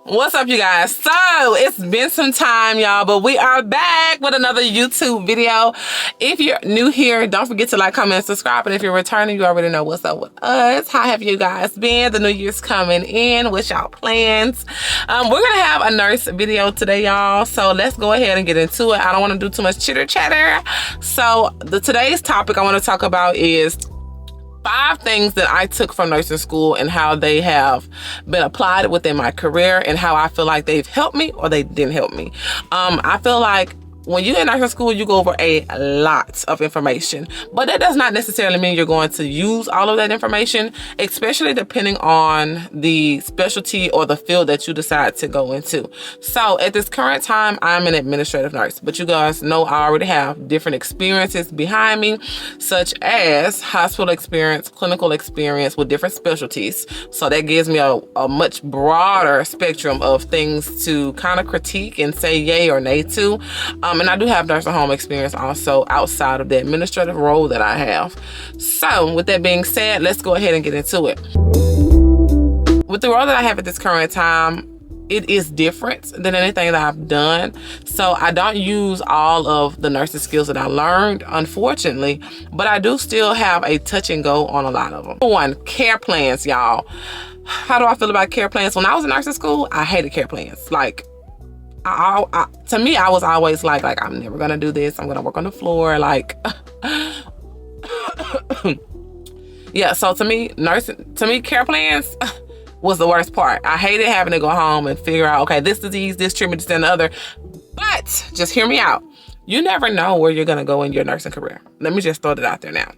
What's up, you guys? So it's been some time, y'all, but we are back with another YouTube video. If you're new here, don't forget to like, comment, and subscribe. And if you're returning, you already know what's up with us. How have you guys been? The new year's coming in. What's y'all plans? We're gonna have a nurse video today, y'all. So let's go ahead and get into it. I don't want to do too much chitter chatter. So today's topic I want to talk about is 5 things that I took from nursing school and how they have been applied within my career and how I feel like they've helped me or they didn't help me. I feel like when you're in nursing school, you go over a lot of information, but that does not necessarily mean you're going to use all of that information, especially depending on the specialty or the field that you decide to go into. So at this current time, I'm an administrative nurse, but you guys know I already have different experiences behind me, such as hospital experience, clinical experience with different specialties. So that gives me a much broader spectrum of things to kind of critique and say yay or nay to. And I do have nursing home experience also outside of the administrative role that I have. So with that being said, let's go ahead and get into it. With the role that I have at this current time, it is different than anything that I've done. So I don't use all of the nursing skills that I learned, unfortunately, but I do still have a touch and go on a lot of them. One, care plans, y'all. How do I feel about care plans? When I was in nursing school, I hated care plans. Like, to me, I was always like I'm never gonna do this. I'm gonna work on the floor. Like, yeah. So to me, care plans was the worst part. I hated having to go home and figure out, okay, this disease, this treatment, this and the other. But just hear me out. You never know where you're gonna go in your nursing career. Let me just throw that out there now.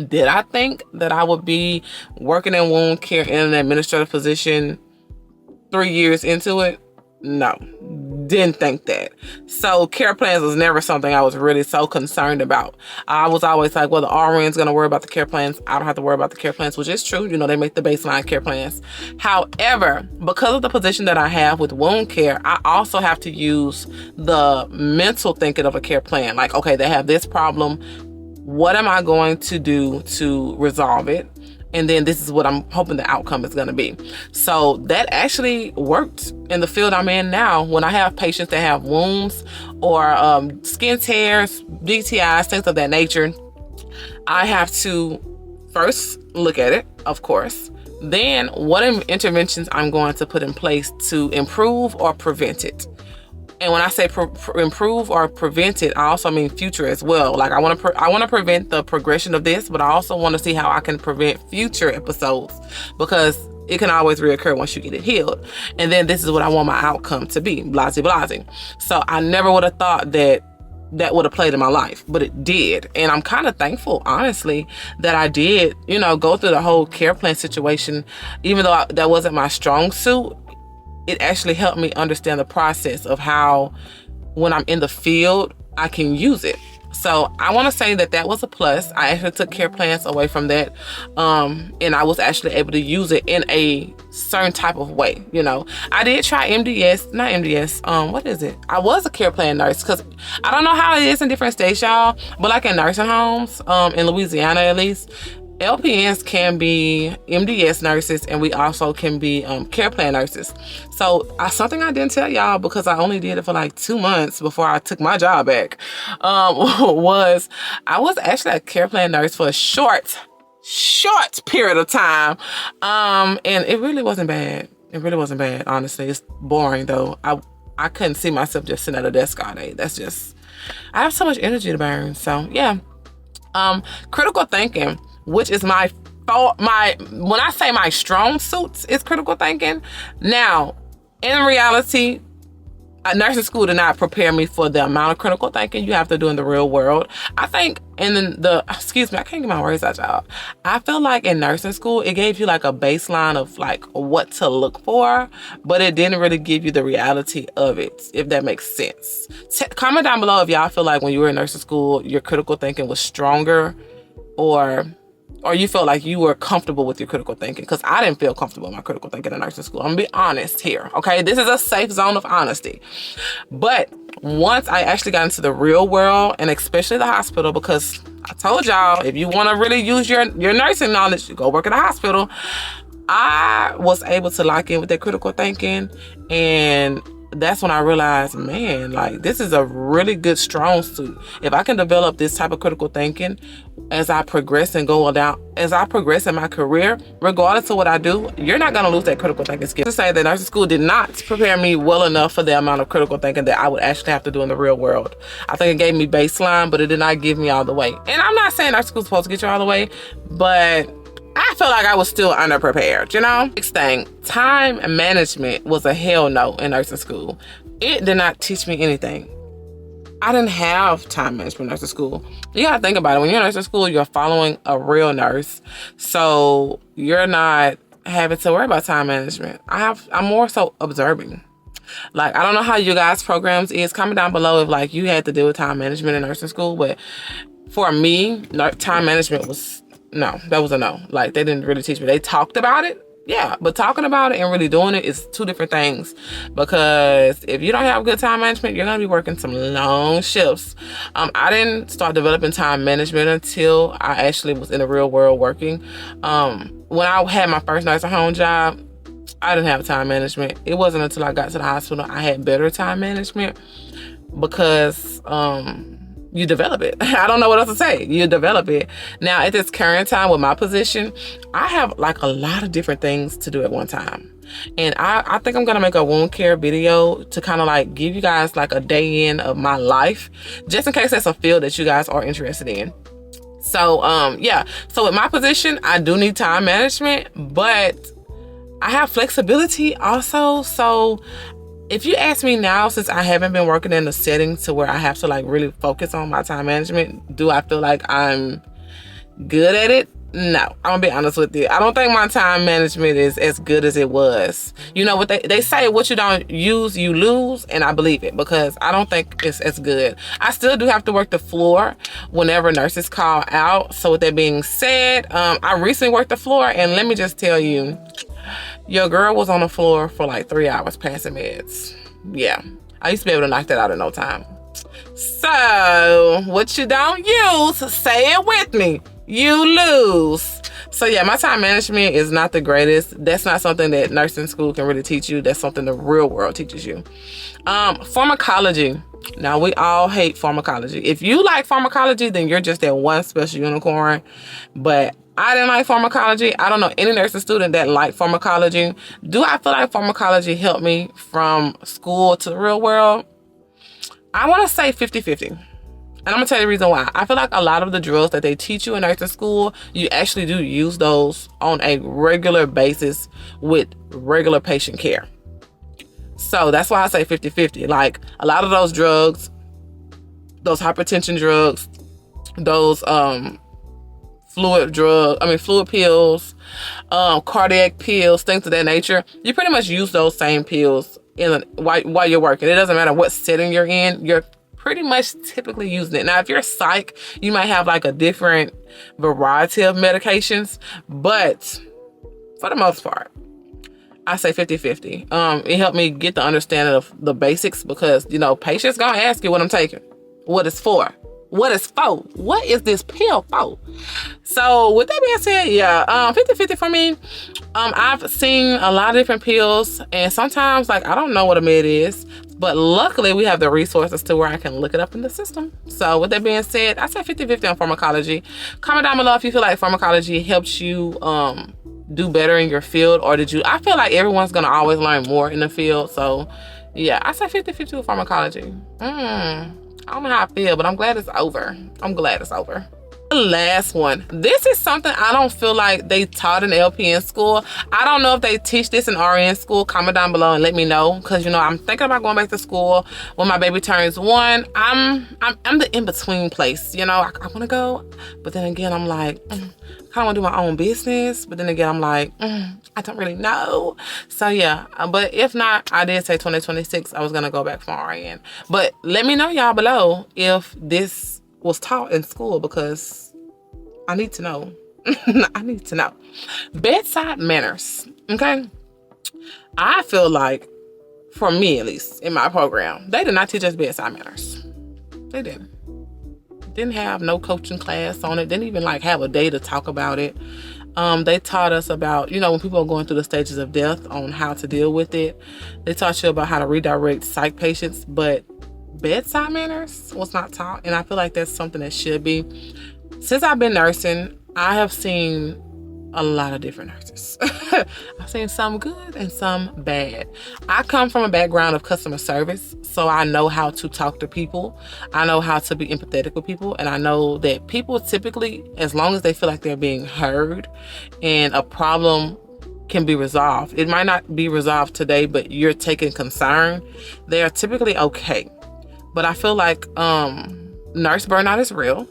Did I think that I would be working in wound care in an administrative position 3 years into it? No, didn't think that. So care plans was never something I was really so concerned about. I was always like, well, the RN's gonna worry about the care plans. I don't have to worry about the care plans, which is true. You know, they make the baseline care plans. However, because of the position that I have with wound care, I also have to use the mental thinking of a care plan. Like, okay, they have this problem. What am I going to do to resolve it? And then this is what I'm hoping the outcome is going to be. So that actually worked in the field I'm in now. When I have patients that have wounds or skin tears, DTIs, things of that nature, I have to first look at it, of course. Then what interventions I'm going to put in place to improve or prevent it. And when I say improve or prevent it, I also mean future as well. Like I want to prevent the progression of this, but I also want to see how I can prevent future episodes because it can always reoccur once you get it healed. And then this is what I want my outcome to be, blase blase. So I never would have thought that would have played in my life, but it did. And I'm kind of thankful, honestly, that I did, go through the whole care plan situation, even though that wasn't my strong suit. It actually helped me understand the process of how, when I'm in the field, I can use it. So I want to say that was a plus. I actually took care plans away from that. And I was actually able to use it in a certain type of way. I did try what is it? I was a care plan nurse because I don't know how it is in different states, y'all, but like in nursing homes, in Louisiana at least, LPNs can be MDS nurses, and we also can be care plan nurses. So something I didn't tell y'all, because I only did it for like 2 months before I took my job back, was I was actually a care plan nurse for a short period of time. And it really wasn't bad. It really wasn't bad, honestly. It's boring though. I couldn't see myself just sitting at a desk all day. I have so much energy to burn. So yeah. Critical thinking, which is when I say my strong suits is critical thinking. Now, in reality, nursing school did not prepare me for the amount of critical thinking you have to do in the real world. I think I can't get my words out, y'all. I feel like in nursing school, it gave you like a baseline of like what to look for, but it didn't really give you the reality of it, if that makes sense. Comment down below if y'all feel like when you were in nursing school, your critical thinking was stronger, or you felt like you were comfortable with your critical thinking, because I didn't feel comfortable with my critical thinking in nursing school. I'm gonna be honest here, okay? This is a safe zone of honesty. But once I actually got into the real world, and especially the hospital, because I told y'all, if you want to really use your nursing knowledge, you go work at a hospital. I was able to lock in with that critical thinking, and that's when I realized, man, like this is a really good strong suit. If I can develop this type of critical thinking as I progress and as I progress in my career, regardless of what I do, you're not going to lose that critical thinking skill. To say that nursing school did not prepare me well enough for the amount of critical thinking that I would actually have to do in the real world. I think it gave me baseline, but it did not give me all the way. And I'm not saying nursing school is supposed to get you all the way, but I feel like I was still underprepared, you know? Next thing, time management was a hell no in nursing school. It did not teach me anything. I didn't have time management in nursing school. You gotta think about it. When you're in nursing school, you're following a real nurse. So you're not having to worry about time management. I'm more so observing. Like, I don't know how you guys' programs is. Comment down below if like you had to deal with time management in nursing school. But for me, time management was no, that was a no. Like, they didn't really teach me. They talked about it, yeah, but talking about it and really doing it is two different things. Because if you don't have good time management, you're gonna be working some long shifts. I didn't start developing time management until I actually was in the real world working. When I had my first nursing home job, I didn't have time management. It wasn't until I got to the hospital I had better time management, because you develop it. I don't know what else to say. You develop it. Now, at this current time with my position, I have like a lot of different things to do at one time. And I think I'm going to make a wound care video to kind of like give you guys like a day in of my life, just in case that's a field that you guys are interested in. So, yeah. So with my position, I do need time management, but I have flexibility also. So if you ask me now, since I haven't been working in a setting to where I have to like really focus on my time management, do I feel like I'm good at it? No, I'm gonna be honest with you. I don't think my time management is as good as it was. You know what they say, what you don't use, you lose, and I believe it, because I don't think it's as good. I still do have to work the floor whenever nurses call out. So with that being said, I recently worked the floor, and let me just tell you, your girl was on the floor for like 3 hours passing meds. Yeah, I used to be able to knock that out in no time. So, what you don't use, say it with me, you lose. So yeah, my time management is not the greatest. That's not something that nursing school can really teach you. That's something the real world teaches you. Pharmacology. Now, we all hate pharmacology. If you like pharmacology, then you're just that one special unicorn. But I didn't like pharmacology. I don't know any nursing student that liked pharmacology. Do I feel like pharmacology helped me from school to the real world? I want to say 50-50. And I'm going to tell you the reason why. I feel like a lot of the drills that they teach you in nursing school, you actually do use those on a regular basis with regular patient care. So that's why I say 50-50. Like, a lot of those drugs, those hypertension drugs, those fluid pills, cardiac pills, things of that nature, you pretty much use those same pills while you're working. It doesn't matter what setting you're in, you're pretty much typically using it. Now, if you're psych, you might have like a different variety of medications, but for the most part, I say 50-50. It helped me get the understanding of the basics, because, you know, patients gonna ask you what I'm taking, what it's for, what it's for, what is this pill for? So with that being said, yeah, 50-50 for me. I've seen a lot of different pills, and sometimes like I don't know what a med is, but luckily we have the resources to where I can look it up in the system. So with that being said, I say 50-50 on pharmacology. Comment down below if you feel like pharmacology helps you do better in your field, or did you? I feel like everyone's gonna always learn more in the field. So yeah, I say 50-50 with pharmacology. I don't know how I feel, but I'm glad it's over. I'm glad it's over. The last one. This is something I don't feel like they taught in LPN school. I don't know if they teach this in RN school. Comment down below and let me know, because, you know, I'm thinking about going back to school when my baby turns 1. I'm the in-between place. You know, I want to go, but then again, I'm like, I kind of want to do my own business, but then again, I'm like, I don't really know. So yeah, but if not, I did say 2026 I was going to go back for RN. But let me know, y'all, below if this was taught in school, because I need to know. I need to know. Bedside manners, okay? I feel like, for me at least, in my program, they did not teach us bedside manners. They didn't. Didn't have no coaching class on it. Didn't even like have a day to talk about it. They taught us about, you know, when people are going through the stages of death, on how to deal with it. They taught you about how to redirect psych patients, but bedside manners was not taught. And I feel like that's something that should be. Since I've been nursing, I have seen a lot of different nurses. I've seen some good and some bad. I come from a background of customer service, so I know how to talk to people. I know how to be empathetic with people, and I know that people typically, as long as they feel like they're being heard and a problem can be resolved, it might not be resolved today, but you're taking concern, they are typically okay. But I feel like nurse burnout is real.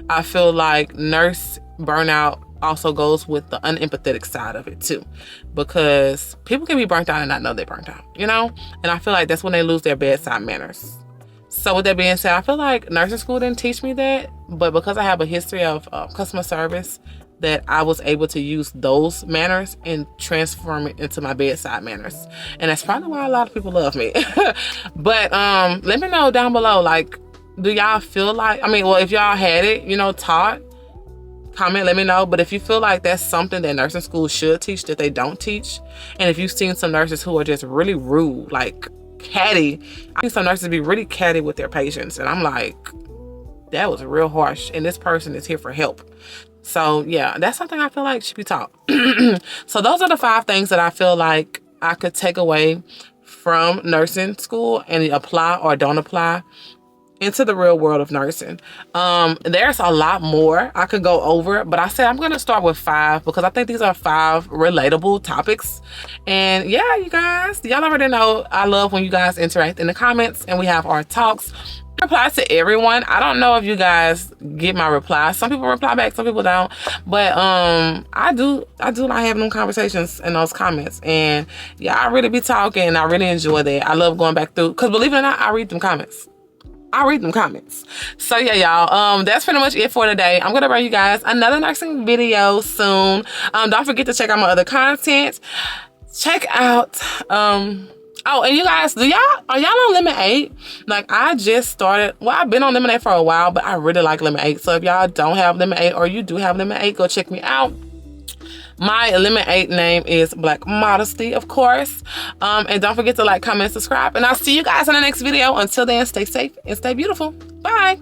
I feel like nurse burnout also goes with the unempathetic side of it too, because people can be burnt out and not know they're burnt out, you know? And I feel like that's when they lose their bedside manners. So with that being said, I feel like nursing school didn't teach me that, but because I have a history of customer service, that I was able to use those manners and transform it into my bedside manners. And that's probably why a lot of people love me. But let me know down below, like, do y'all feel like, I mean, well, if y'all had it, you know, taught, comment, let me know. But if you feel like that's something that nursing school should teach that they don't teach, and if you've seen some nurses who are just really rude, like catty, I think some nurses be really catty with their patients, and I'm like, that was real harsh, and this person is here for help. So yeah, that's something I feel like should be taught. So those are the 5 things that I feel like I could take away from nursing school and apply or don't apply into the real world of nursing. There's a lot more I could go over, but I said I'm going to start with 5 because I think these are 5 relatable topics. And yeah, you guys, y'all already know I love when you guys interact in the comments and we have our talks. I reply to everyone. I don't know if you guys get my replies. Some people reply back, some people don't. But I do like having them conversations in those comments. And yeah, I really be talking. I really enjoy that. I love going back through, because believe it or not, I read them comments. So yeah, y'all, that's pretty much it for today. I'm gonna bring you guys another nursing video soon. Don't forget to check out my other content. Check out oh, and you guys, are y'all on Lemonade? Like, I just started, well, I've been on Lemonade for a while, but I really like Lemonade. So if y'all don't have Lemonade, or you do have Lemonade, go check me out. My Lemonade name is Black Modesty, of course. And don't forget to like, comment, subscribe. And I'll see you guys in the next video. Until then, stay safe and stay beautiful. Bye.